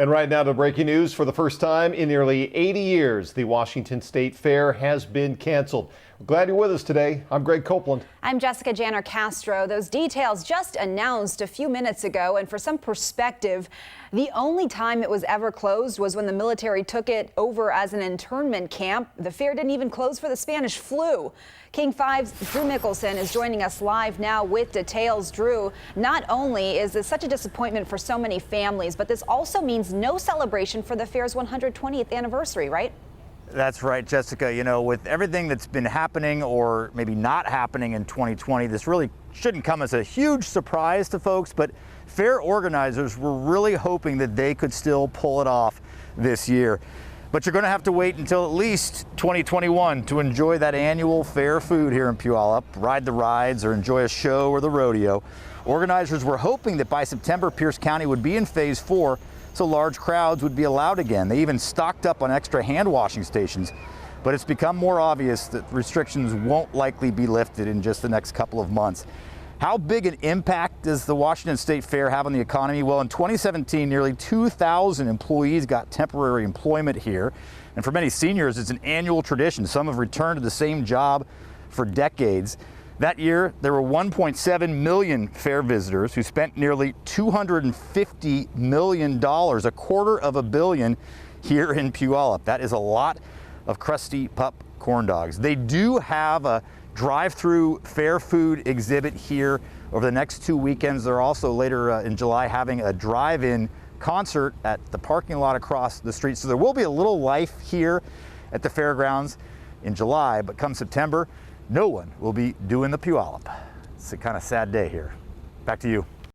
And right now to breaking news. For the first time in nearly 80 years, the Washington State Fair has been canceled. We're glad you're with us today. I'm Greg Copeland. I'm Jessica Janner Castro. Those details just announced a few minutes ago, and for some perspective, the only time it was ever closed was when the military took it over as an internment camp. The fair didn't even close for the Spanish flu. King 5's Drew Mickelson is joining us live now with details. Drew, not only is this such a disappointment for so many families, but this also means no celebration for the fair's 120th anniversary, right? That's right, Jessica. You know, with everything that's been happening or maybe not happening in 2020, this really shouldn't come as a huge surprise to folks, but fair organizers were really hoping that they could still pull it off this year. But you're going to have to wait until at least 2021 to enjoy that annual fair food here in Puyallup, ride the rides, or enjoy a show or the rodeo. Organizers were hoping that by September, Pierce County would be in phase 4, so large crowds would be allowed again. They even stocked up on extra hand washing stations. But it's become more obvious that restrictions won't likely be lifted in just the next couple of months. How big an impact does the Washington State Fair have on the economy? Well, in 2017, nearly 2,000 employees got temporary employment here. And for many seniors, it's an annual tradition. Some have returned to the same job for decades. That year, there were 1.7 million fair visitors who spent nearly $250 million, $250 million here in Puyallup. That is a lot of crusty pup corn dogs. They do have a drive-through fair food exhibit here over the next 2 weekends. They're also later in July having a drive-in concert at the parking lot across the street. So there will be a little life here at the fairgrounds in July, but come September, no one will be doing the Puyallup. It's a kind of sad day here. Back to you.